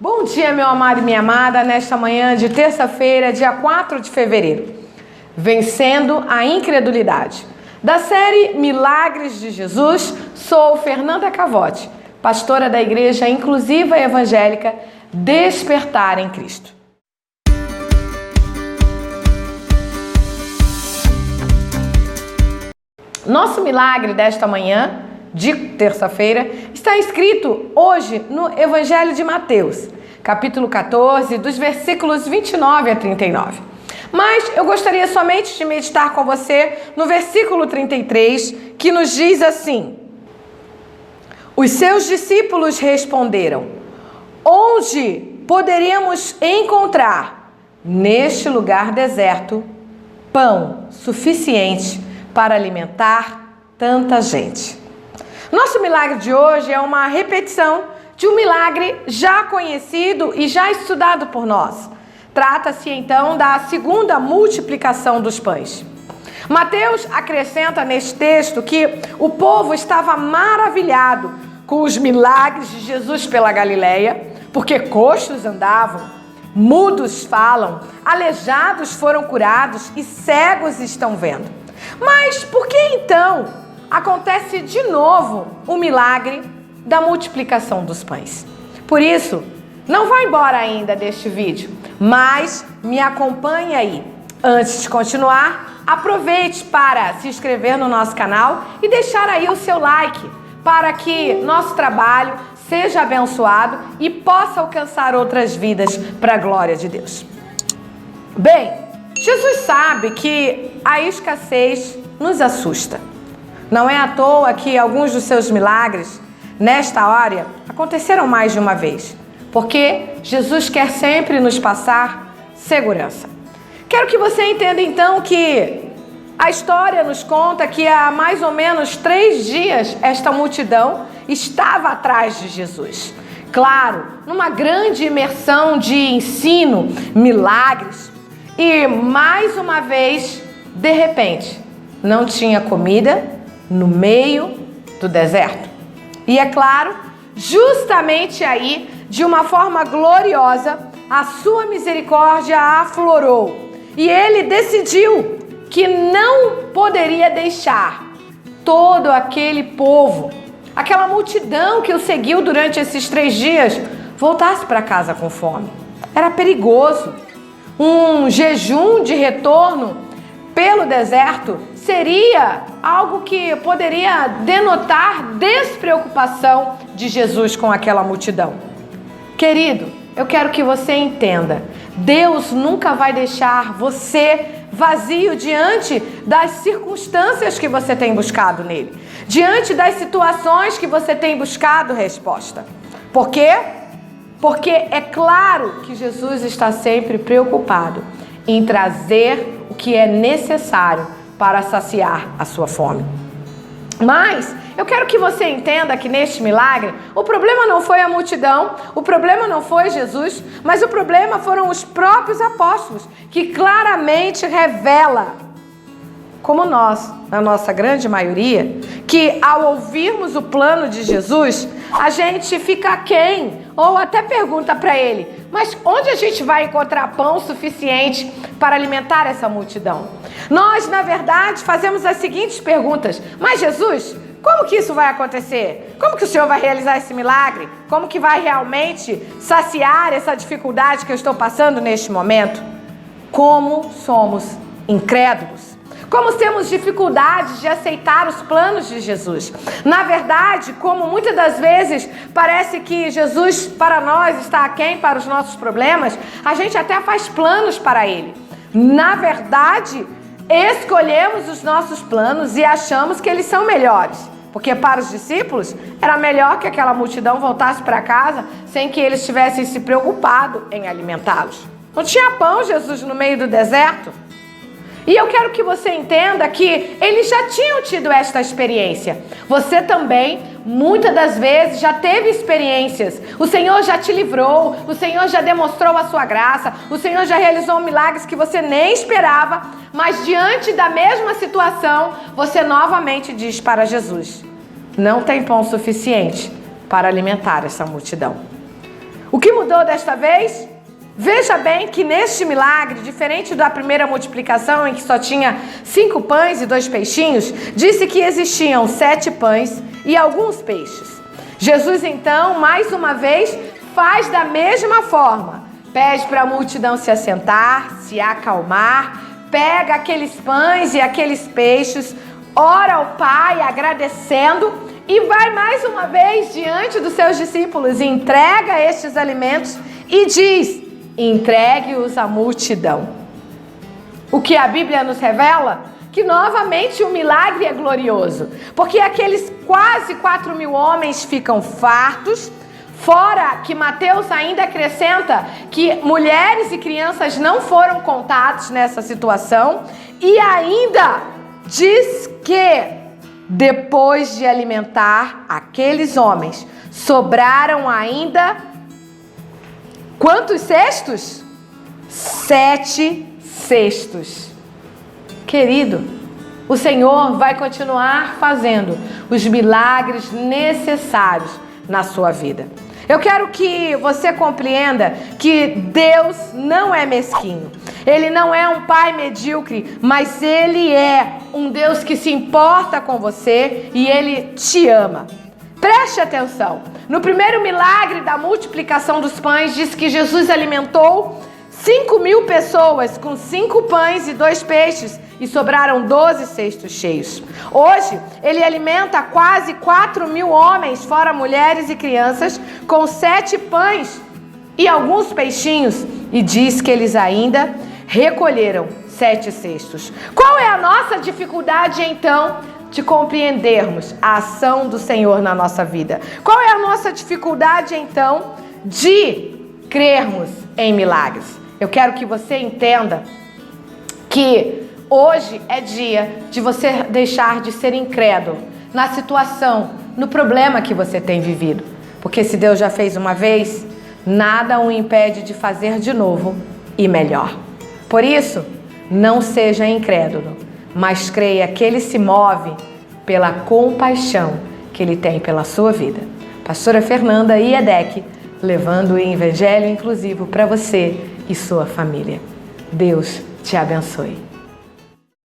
Bom dia, meu amado e minha amada, nesta manhã de terça-feira, dia 4 de fevereiro. Vencendo a incredulidade. Da série Milagres de Jesus, sou Fernanda Cavotti, pastora da Igreja Inclusiva Evangélica Despertar em Cristo. Nosso milagre desta manhã, de terça-feira, está escrito hoje no Evangelho de Mateus, capítulo 14, dos versículos 29 a 39. Mas eu gostaria somente de meditar com você no versículo 33, que nos diz assim: Os seus discípulos responderam: Onde poderíamos encontrar, neste lugar deserto, pão suficiente para alimentar tanta gente? Nosso milagre de hoje é uma repetição de um milagre já conhecido e já estudado por nós. Trata-se então da segunda multiplicação dos pães. Mateus acrescenta neste texto que o povo estava maravilhado com os milagres de Jesus pela Galileia, porque coxos andavam, mudos falam, aleijados foram curados e cegos estão vendo. Mas por que então acontece de novo o milagre da multiplicação dos pães? Por isso, não vá embora ainda deste vídeo, mas me acompanhe aí. Antes de continuar, aproveite para se inscrever no nosso canal e deixar aí o seu like, para que nosso trabalho seja abençoado e possa alcançar outras vidas para a glória de Deus. Bem, Jesus sabe que a escassez nos assusta. Não é à toa que alguns dos seus milagres, nesta hora, aconteceram mais de uma vez, porque Jesus quer sempre nos passar segurança. Quero que você entenda então que a história nos conta que há mais ou menos 3 dias esta multidão estava atrás de Jesus. Claro, numa grande imersão de ensino, milagres, e mais uma vez, de repente, não tinha comida no meio do deserto. E é claro, justamente aí, de uma forma gloriosa, a sua misericórdia aflorou. E ele decidiu que não poderia deixar todo aquele povo, aquela multidão que o seguiu durante esses 3 dias, voltasse para casa com fome. Era perigoso. Um jejum de retorno pelo deserto seria algo que poderia denotar despreocupação de Jesus com aquela multidão. Querido, eu quero que você entenda, Deus nunca vai deixar você vazio diante das circunstâncias que você tem buscado nele, diante das situações que você tem buscado resposta. Por quê? Porque é claro que Jesus está sempre preocupado em trazer o que é necessário para saciar a sua fome. Mas eu quero que você entenda que neste milagre, o problema não foi a multidão, o problema não foi Jesus, mas o problema foram os próprios apóstolos, que claramente revela, como nós, na nossa grande maioria, que ao ouvirmos o plano de Jesus, a gente fica aquém, ou até pergunta para ele: mas onde a gente vai encontrar pão suficiente para alimentar essa multidão? Nós, na verdade, fazemos as seguintes perguntas: mas Jesus, como que isso vai acontecer? Como que o Senhor vai realizar esse milagre? Como que vai realmente saciar essa dificuldade que eu estou passando neste momento? Como somos incrédulos. Como temos dificuldades de aceitar os planos de Jesus. Na verdade, como muitas das vezes parece que Jesus para nós está aquém para os nossos problemas, a gente até faz planos para Ele. Na verdade, escolhemos os nossos planos e achamos que eles são melhores. Porque para os discípulos era melhor que aquela multidão voltasse para casa sem que eles tivessem se preocupado em alimentá-los. Não tinha pão, Jesus, no meio do deserto. E eu quero que você entenda que eles já tinham tido esta experiência. Você também, muitas das vezes, já teve experiências. O Senhor já te livrou, o Senhor já demonstrou a sua graça, o Senhor já realizou milagres que você nem esperava, mas diante da mesma situação, você novamente diz para Jesus: não tem pão suficiente para alimentar essa multidão. O que mudou desta vez? Veja bem que neste milagre, diferente da primeira multiplicação em que só tinha 5 pães e 2 peixinhos, disse que existiam 7 pães e alguns peixes. Jesus então, mais uma vez, faz da mesma forma. Pede para a multidão se assentar, se acalmar, pega aqueles pães e aqueles peixes, ora ao Pai agradecendo e vai mais uma vez diante dos seus discípulos, entrega estes alimentos e diz: entregue-os à multidão. O que a Bíblia nos revela? Que novamente o milagre é glorioso, porque aqueles quase 4.000 homens ficam fartos, fora que Mateus ainda acrescenta que mulheres e crianças não foram contados nessa situação, e ainda diz que depois de alimentar aqueles homens, sobraram ainda quantos cestos? 7 cestos. Querido, o Senhor vai continuar fazendo os milagres necessários na sua vida. Eu quero que você compreenda que Deus não é mesquinho. Ele não é um pai medíocre, mas Ele é um Deus que se importa com você e Ele te ama. Preste atenção. No primeiro milagre da multiplicação dos pães, diz que Jesus alimentou 5.000 pessoas com 5 pães e 2 peixes e sobraram 12 cestos cheios. Hoje, Ele alimenta quase 4.000 homens, fora mulheres e crianças, com 7 pães e alguns peixinhos, e diz que eles ainda recolheram 7 cestos. Qual é a nossa dificuldade, então, de compreendermos a ação do Senhor na nossa vida? Qual é a nossa dificuldade, então, de crermos em milagres? Eu quero que você entenda que hoje é dia de você deixar de ser incrédulo na situação, no problema que você tem vivido. Porque se Deus já fez uma vez, nada o impede de fazer de novo e melhor. Por isso, não seja incrédulo, mas creia que Ele se move pela compaixão que Ele tem pela sua vida. Pastora Fernanda Iedec, levando o Evangelho inclusivo para você e sua família. Deus te abençoe.